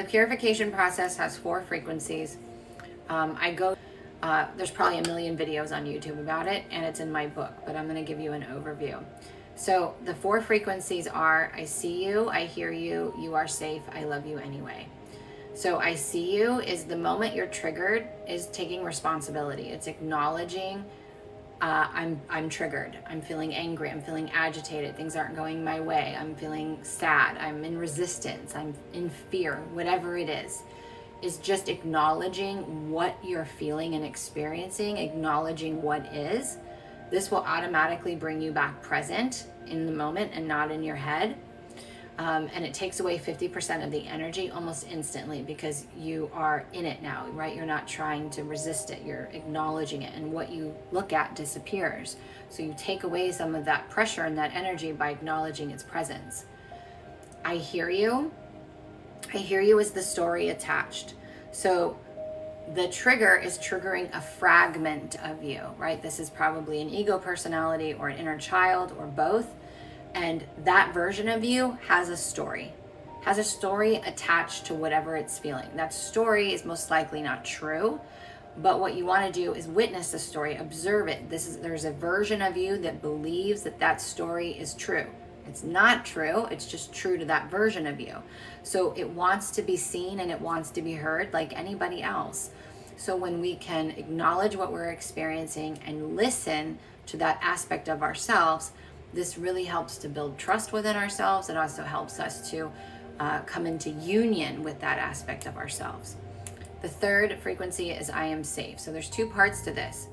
The purification process has 4 frequencies. There's probably a million videos on YouTube about it, and it's in my book, but I'm going to give you an overview. So the 4 frequencies are: I see you, I hear you, you are safe, I love you anyway. So I see you is the moment you're triggered, is taking responsibility. It's acknowledging, I'm triggered, I'm feeling angry, I'm feeling agitated, things aren't going my way, I'm feeling sad, I'm in resistance, I'm in fear, whatever it is just acknowledging what you're feeling and experiencing, acknowledging what is. This will automatically bring you back present in the moment and not in your head. And it takes away 50% of the energy almost instantly, because you are in it now, right? You're not trying to resist it, you're acknowledging it, and what you look at disappears. So you take away some of that pressure and that energy by acknowledging its presence. I hear you. I hear you is the story attached. So the trigger is triggering a fragment of you, right? This is probably an ego personality or an inner child or both. And that version of you has a story attached to whatever it's feeling. That story is most likely not true, but what you want to do is witness the story, observe it. There's a version of you that believes that story is true. It's not true, it's just true to that version of you. So it wants to be seen and it wants to be heard like anybody else. So when we can acknowledge what we're experiencing and listen to that aspect of ourselves, this really helps to build trust within ourselves. It also helps us to come into union with that aspect of ourselves. The 3rd frequency is I am safe. So there's 2 parts to this.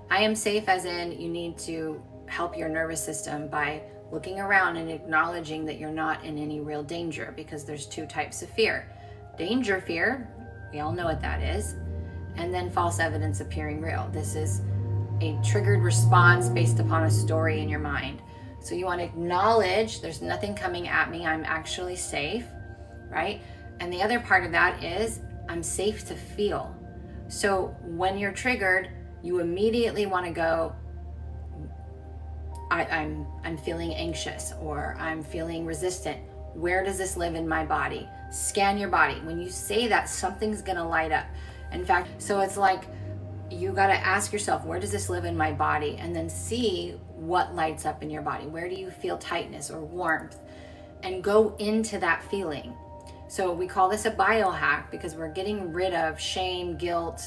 I am safe as in you need to help your nervous system by looking around and acknowledging that you're not in any real danger, because there's 2 types of fear. Danger fear, we all know what that is, and then false evidence appearing real. This is a triggered response based upon a story in your mind. So you want to acknowledge there's nothing coming at me, I'm actually safe, right? And the other part of that is I'm safe to feel. So when you're triggered, you immediately want to go, I'm feeling anxious, or I'm feeling resistant. Where does this live in my body? Scan your body. When you say that, something's gonna light up. In fact, so it's like you gotta ask yourself, where does this live in my body? And then see what lights up in your body. Where do you feel tightness or warmth? And go into that feeling. So we call this a biohack because we're getting rid of shame, guilt,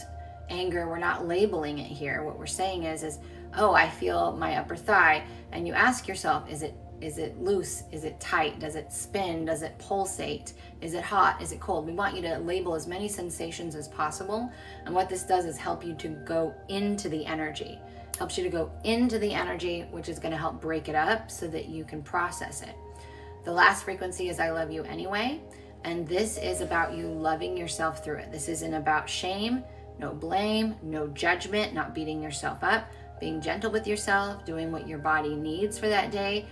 anger. We're not labeling it here. What we're saying is, oh, I feel my upper thigh. And you ask yourself, is it loose? Is it tight? Does it spin? Does it pulsate? Is it hot? Is it cold? We want you to label as many sensations as possible. And what this does is help you to go into the energy. Helps you to go into the energy, which is going to help break it up so that you can process it. The last frequency is I love you anyway. And this is about you loving yourself through it. This isn't about shame, no blame, no judgment, not beating yourself up, being gentle with yourself, doing what your body needs for that day,